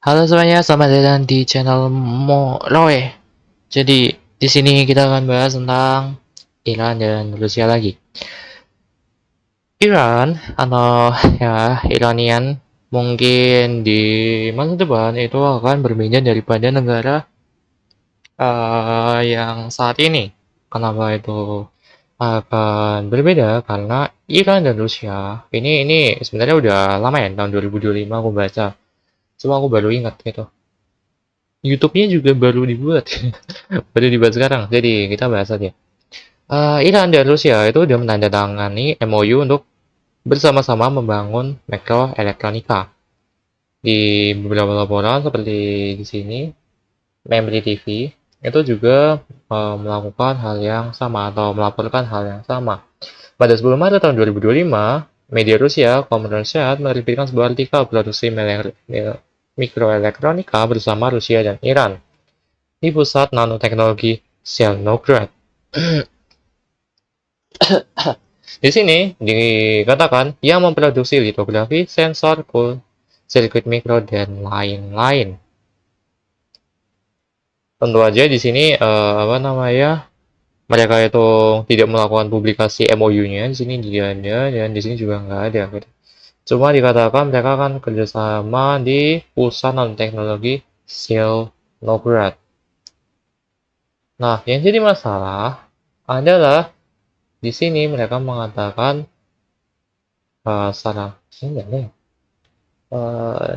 Halo semuanya, selamat datang di channel Roy. Jadi di sini kita akan bahas tentang Iran dan Rusia lagi. Iran atau ya Iranian mungkin di masa depan itu akan berbeda daripada negara yang saat ini. Kenapa itu akan berbeda? Karena Iran dan Rusia ini sebenarnya udah lama ya, tahun 2025 aku baca. Cuma aku baru ingat gitu. YouTube-nya juga baru dibuat. Baru dibahas sekarang, jadi kita bahas aja. Iran dan Rusia itu udah menandatangani MOU untuk bersama-sama membangun mikroelektronika. Di beberapa laporan seperti di sini, Memri TV itu juga melakukan hal yang sama atau melaporkan hal yang sama. Pada 10 Maret tahun 2025, media Rusia Kommersant menerbitkan sebuah artikel produksi mikroelektronika bersama Rusia dan Iran di pusat nanoteknologi Zelnograd. Di sini dikatakan yang memproduksi litografi, sensor, sirkuit mikro, dan lain-lain. Tentu aja di sini apa namanya mereka itu tidak melakukan publikasi MOU-nya di sini tidak ada dan di sini juga nggak ada. Gitu. Cuma dikatakan mereka akan kerjasama di pusat nanoteknologi Zelnograd. Nah, yang jadi masalah adalah di sini mereka mengatakan secara sini nggak ada ya?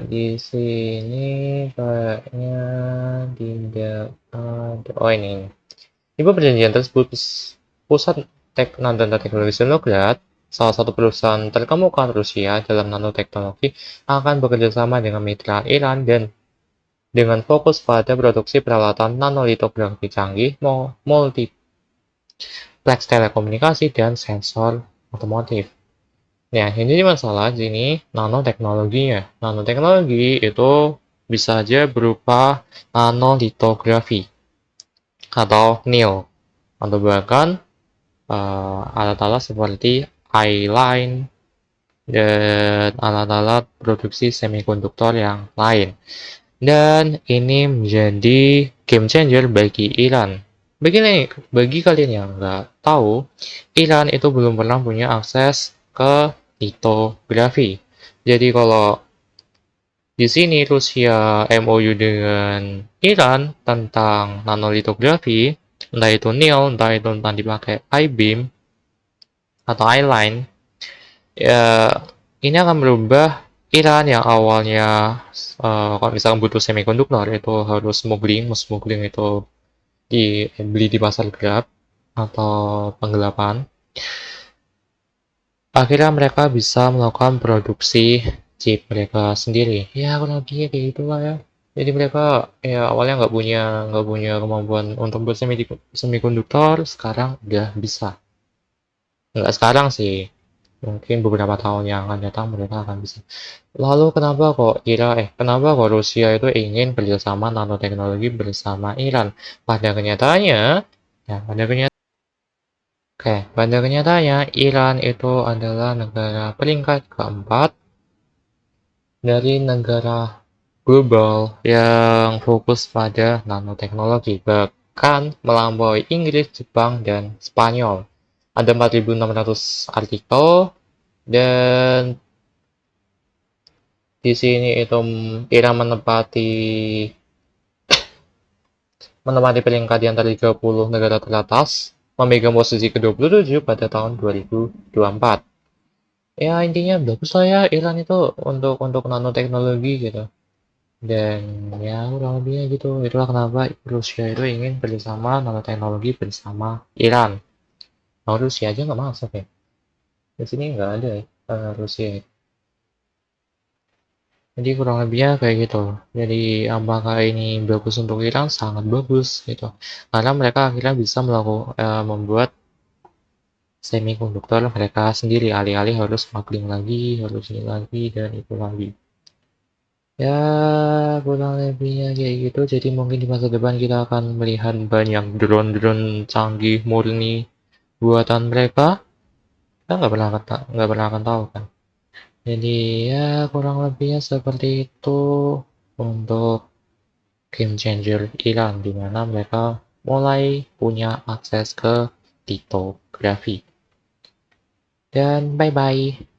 Di sini kayaknya tidak ada. Oh ini. Di perjanjian tersebut, pusat nanoteknologi Zelnograd, salah satu perusahaan terkemuka Rusia dalam nanoteknologi, akan bekerja sama dengan mitra Iran dan dengan fokus pada produksi peralatan nanolitografi canggih, multiplex telekomunikasi, dan sensor otomotif. Ya, ini masalah di sini nanoteknologinya. Nanoteknologi itu bisa aja berupa nanolitografi atau NIL atau bahkan alat-alat seperti eyeline dan alat-alat produksi semikonduktor yang lain. Dan ini menjadi game changer bagi Iran. Bagi kalian yang nggak tahu, Iran itu belum pernah punya akses ke litografi. Jadi kalau di sini Rusia MOU dengan Iran tentang nanolitografi, entah itu NIL, entah itu tentang dipakai I-beam atau I-line, ya ini akan merubah Iran yang awalnya kalau misalkan butuh semikonduktor itu harus smuggling itu dibeli di pasar gelap atau penggelapan. Akhirnya mereka bisa melakukan produksi chip mereka sendiri. Ya kurang lebih kayak gitulah ya. Jadi mereka ya awalnya nggak punya kemampuan untuk buat semikonduktor, sekarang udah bisa. Nggak sekarang sih, mungkin beberapa tahun yang akan datang mereka akan bisa. Lalu kenapa kok Rusia itu ingin kerjasama nanoteknologi bersama Iran? Pada kenyataannya, ya pada kenyataannya Iran itu adalah negara peringkat keempat dari negara global yang fokus pada nanoteknologi, bahkan melampaui Inggris, Jepang, dan Spanyol. Ada 4.600 artikel dan di sini itu Iran menempati peringkat di antara 30 negara teratas, memegang posisi ke-27 pada tahun 2024. Ya intinya bagus lah ya Iran itu untuk nanoteknologi gitu. Dan ya kurang lebihnya gitu. Itulah kenapa Rusia itu ingin kerjasama nanoteknologi bersama Iran. Nah, Rusia aja nggak masuk ya. Di sini nggak ada ya Rusia. Jadi kurang lebihnya kayak gitu. Jadi apakah ini bagus untuk Iran? Sangat bagus gitu. Karena mereka akhirnya bisa membuat semikonduktor mereka sendiri. Alih-alih harus smuggling lagi, harus ini lagi dan itu lagi. Ya kurang lebihnya kayak gitu. Jadi mungkin di masa depan kita akan melihat banyak drone-drone canggih murni buatan mereka. Kita nggak pernah akan tahu kan. Jadi ya kurang lebihnya seperti itu. untuk game changer Iran, di mana mereka mulai punya akses ke litografi. Dan bye-bye.